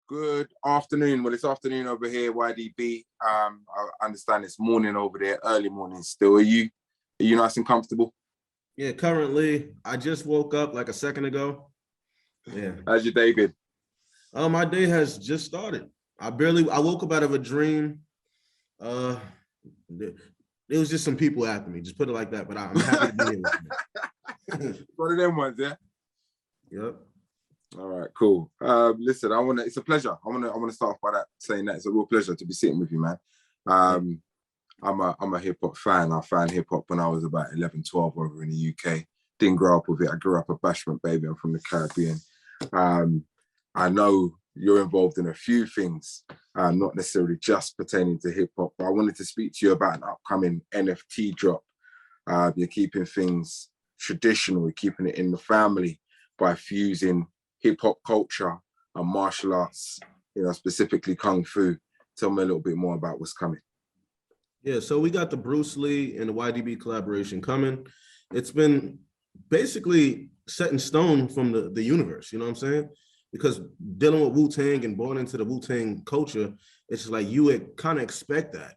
Good afternoon. Well, it's afternoon over here, YDB. I understand it's morning over there, early morning still. Are you nice and comfortable? Yeah, currently, I just woke up like a second ago. Yeah. How's your day been? My day has just started. I woke up out of a dream. There was just some people after me, just put it like that, but I'm happy to be here with you. One of them ones, yeah? Yep. All right, cool. Listen, it's a pleasure. I wanna start off by saying that it's a real pleasure to be sitting with you, man. I'm a hip hop fan. I found hip hop when I was about 11, 12 over in the UK. Didn't grow up with it. I grew up a bashment baby. I'm from the Caribbean. I know you're involved in a few things, not necessarily just pertaining to hip hop, but I wanted to speak to you about an upcoming NFT drop. You're keeping things traditional, you're keeping it in the family by fusing hip hop culture and martial arts, specifically Kung Fu. Tell me a little bit more about what's coming. Yeah, so we got the Bruce Lee and the YDB collaboration coming. It's been basically set in stone from the universe, you know what I'm saying? Because dealing with Wu Tang and born into the Wu Tang culture, it's just like you would kind of expect that.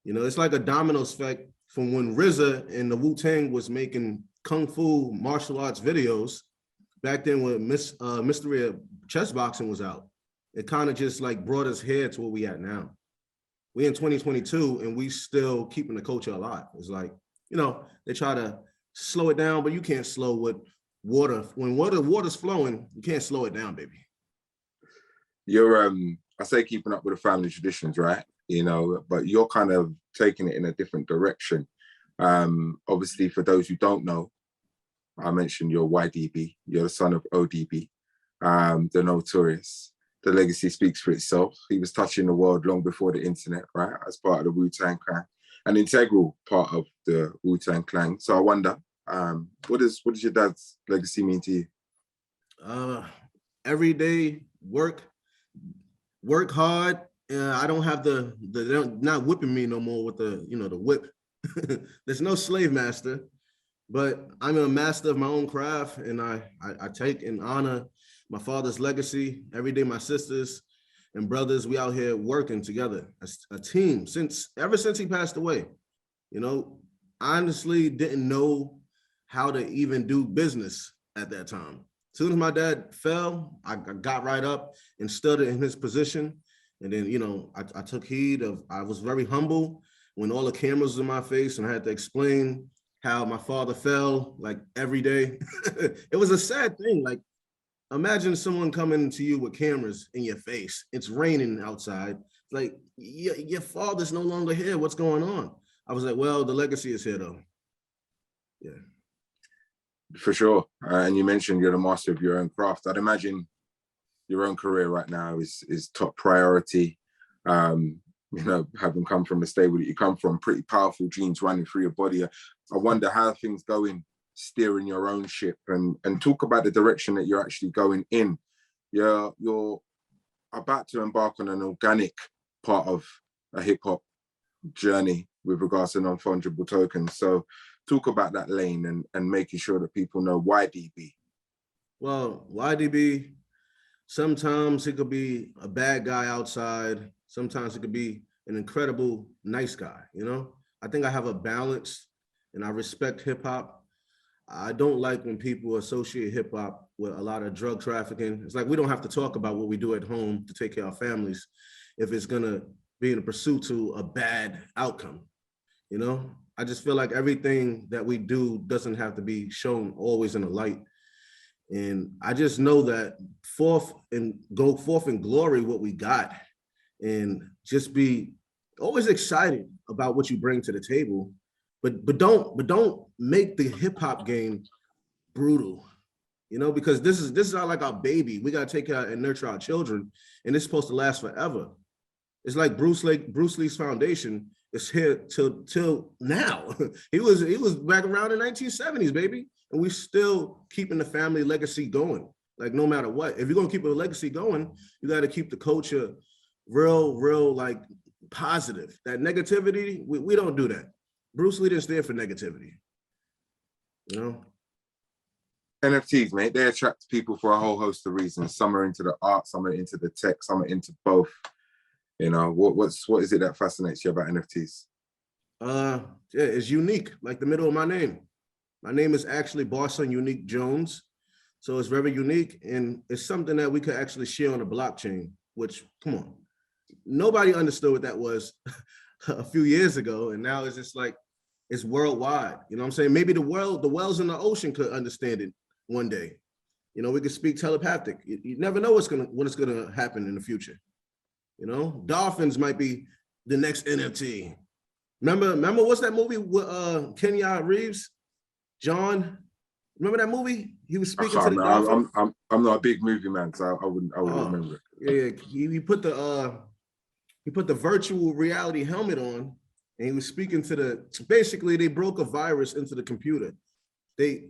It's like a domino effect from when RZA and the Wu Tang was making Kung Fu martial arts videos back then when Mystery of Chess Boxing was out. It kind of just like brought us here to where we at now. We in 2022 and we still keeping the culture alive. It's like, they try to slow it down, but you can't slow what water. When water's flowing, you can't slow it down, baby. You're I say keeping up with the family traditions, right? But you're kind of taking it in a different direction. Obviously, for those who don't know, I mentioned you're YDB. You're the son of ODB, the Notorious. The legacy speaks for itself. He was touching the world long before the internet, right? As part of the Wu Tang Clan, an integral part of the Wu Tang Clan. So I wonder, what does your dad's legacy mean to you? Every day work hard. I don't have they're not whipping me no more with the whip. There's no slave master, but I'm a master of my own craft, and I take and honor my father's legacy. Every day, my sisters and brothers, we out here working together as a team ever since he passed away. I honestly didn't know how to even do business at that time. As soon as my dad fell, I got right up and stood in his position. And then, I took heed I was very humble when all the cameras was in my face and I had to explain how my father fell like every day. It was a sad thing. Like, imagine someone coming to you with cameras in your face. It's raining outside. Like, your father's no longer here. What's going on? I was like, well, the legacy is here though. Yeah. For sure. And you mentioned you're the master of your own craft. I'd imagine your own career right now is top priority. Having come from the stable that you come from, pretty powerful genes running through your body. I wonder how things going steering your own ship and talk about the direction that you're actually going in. You're about to embark on an organic part of a hip hop journey with regards to non-fungible tokens. So talk about that lane and making sure that people know YDB. Well, YDB, sometimes it could be a bad guy outside. Sometimes it could be an incredible nice guy. I think I have a balance and I respect hip hop. I don't like when people associate hip hop with a lot of drug trafficking. It's like we don't have to talk about what we do at home to take care of our families if it's gonna be in a pursuit to a bad outcome. I just feel like everything that we do doesn't have to be shown always in the light. And I just know that go forth in glory what we got, and just be always excited about what you bring to the table. But don't make the hip hop game brutal, because this is like our baby. We gotta take care and nurture our children, and it's supposed to last forever. It's like Bruce Lee's foundation is here till now. he was back around in the 1970s, baby, and we still keeping the family legacy going. Like no matter what, if you're gonna keep a legacy going, you got to keep the culture real like positive. That negativity, we don't do that. Bruce Lee didn't stand for negativity, NFTs, mate, they attract people for a whole host of reasons. Some are into the art, some are into the tech, some are into both. You know, what is it that fascinates you about NFTs? Yeah, it's unique, like the middle of my name. My name is actually Barson Unique Jones. So it's very unique, and it's something that we could actually share on a blockchain, which, come on, nobody understood what that was a few years ago. And now it's just like, it's worldwide. You know what I'm saying? Maybe the wells in the ocean could understand it one day. You know, we could speak telepathic. You never know what's gonna happen in the future. You know, dolphins might be the next NFT. Remember what's that movie with Kenya Reeves? John, remember that movie? He was speaking to the dolphin. I'm not a big movie man, so I wouldn't remember it. Yeah, he put the virtual reality helmet on, and he was speaking to basically they broke a virus into the computer. They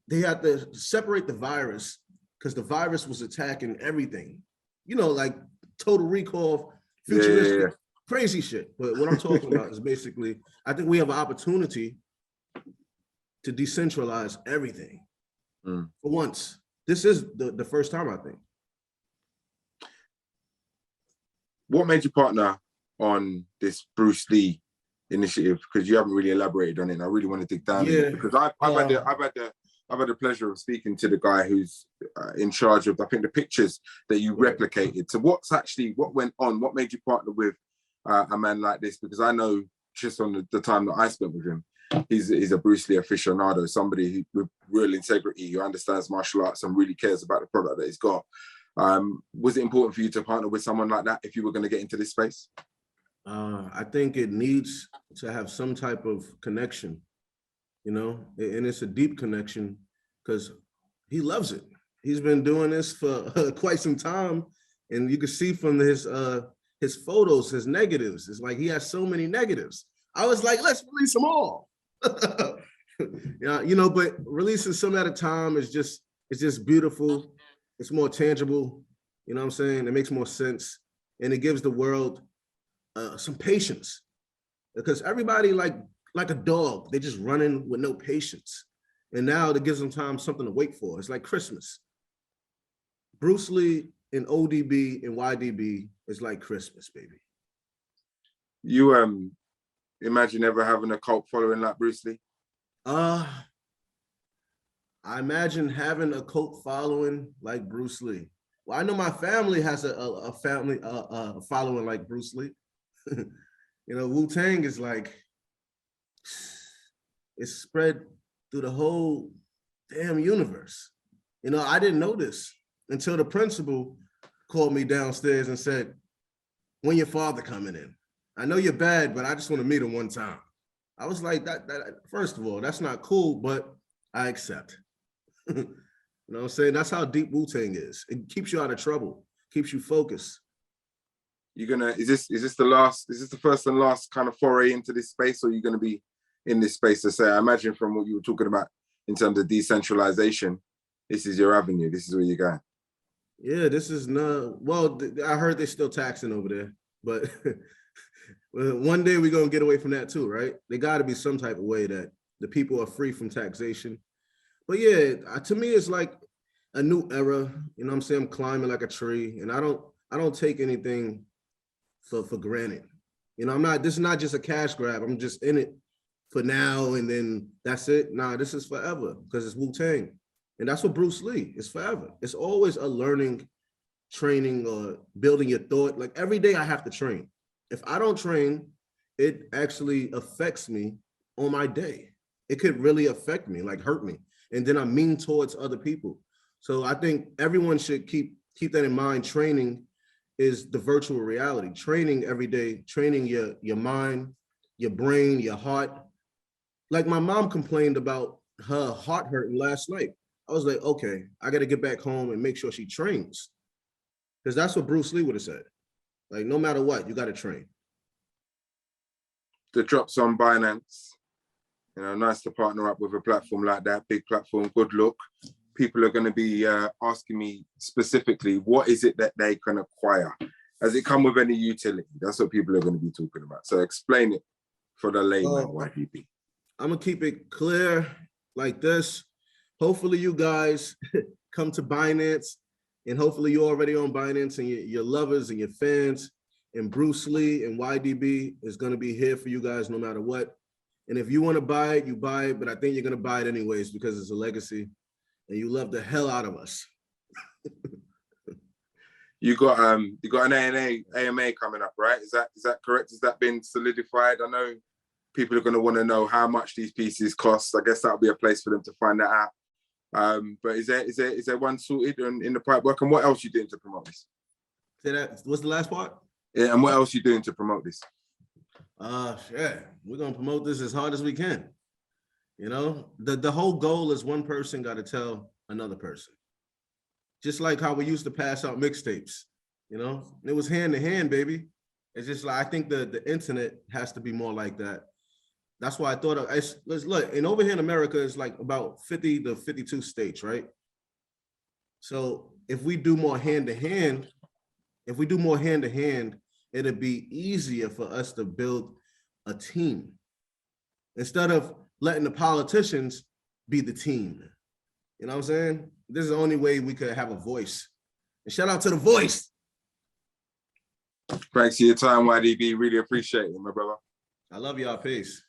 had to separate the virus because the virus was attacking everything. You know, like Total Recall, futuristic, crazy shit. But what I'm talking about is basically, I think we have an opportunity to decentralize everything for once. This is the first time, I think. What made you partner on this Bruce Lee initiative? Because you haven't really elaborated on it, and I really want to dig down in it, because I've had the pleasure of speaking to the guy who's in charge of, I think, the pictures that you replicated. So what went on? What made you partner with a man like this? Because I know just on the time that I spent with him, he's a Bruce Lee aficionado, somebody who, with real integrity, who understands martial arts and really cares about the product that he's got. Was it important for you to partner with someone like that if you were going to get into this space? I think it needs to have some type of connection, you know, and it's a deep connection because he loves it. He's been doing this for quite some time, and you can see from his photos, his negatives. It's like he has so many negatives. I was like, let's release them all. Yeah, you know, but releasing some at a time is just beautiful. It's more tangible. You know what I'm saying? It makes more sense, and it gives the world some patience, because everybody like a dog, they're just running with no patience. And now it gives them something to wait for. It's like Christmas. Bruce Lee and ODB and YDB is like Christmas, baby. You imagine ever having a cult following like Bruce Lee? I imagine having a cult following like Bruce Lee. Well, I know my family has a family following like Bruce Lee. You know, Wu Tang is like, it's spread through the whole damn universe. You know, I didn't know this until the principal called me downstairs and said, when your father coming in? I know you're bad, but I just want to meet him one time. I was like, that first of all, that's not cool, but I accept. You know what I'm saying? That's how deep Wu Tang is. It keeps you out of trouble, keeps you focused. You're gonna, is this the first and last kind of foray into this space, or are you gonna be in this space to say, I imagine from what you were talking about in terms of decentralization, this is your avenue, this is where you're going? Yeah, this is not, well, I heard they're still taxing over there, but one day we're gonna get away from that too, right? There gotta be some type of way that the people are free from taxation. But yeah, to me, it's like a new era. You know what I'm saying? I'm climbing like a tree, and I don't take anything for granted. You know, this is not just a cash grab. I'm just in it for now, and then that's it. Nah, this is forever, because it's Wu Tang. And that's what Bruce Lee is, forever. It's always a learning, training, or building your thought. Like every day I have to train. If I don't train, it actually affects me on my day. It could really affect me, like hurt me. And then I'm mean towards other people. So I think everyone should keep that in mind. Training is the virtual reality. Training every day, training your mind, your brain, your heart. Like my mom complained about her heart hurting last night. I was like, okay, I got to get back home and make sure she trains. Because that's what Bruce Lee would have said. Like, no matter what, you got to train. The drops on Binance, you know, nice to partner up with a platform like that, big platform, good look. People are going to be asking me specifically, what is it that they can acquire? Has it come with any utility? That's what people are going to be talking about. So explain it for the layman, YDB. I'm going to keep it clear like this. hopefully you guys come to Binance, and hopefully you're already on Binance, and your lovers and your fans, and Bruce Lee and YDB is going to be here for you guys no matter what. And if you want to buy it, you buy it, but I think you're going to buy it anyways because it's a legacy and you love the hell out of us. You got an AMA coming up, right? Is that correct? Has that been solidified? I know people are going to want to know how much these pieces cost. I guess that'll be a place for them to find that out. But is there one sorted in the pipe work? And what else are you doing to promote this? Say that. What's the last part? Yeah, and what else are you doing to promote this? Shit. We're gonna promote this as hard as we can. You know, the whole goal is one person got to tell another person. Just like how we used to pass out mixtapes. You know, it was hand to hand, baby. It's just like, I think the internet has to be more like that. That's why I thought let's look. And over here in America, it's like about 50 to 52 states, right? So if we do more hand to hand, it'll be easier for us to build a team instead of letting the politicians be the team. You know what I'm saying? This is the only way we could have a voice. And shout out to The Voice. Thanks for your time, YDB. Really appreciate it, my brother. I love y'all. Peace.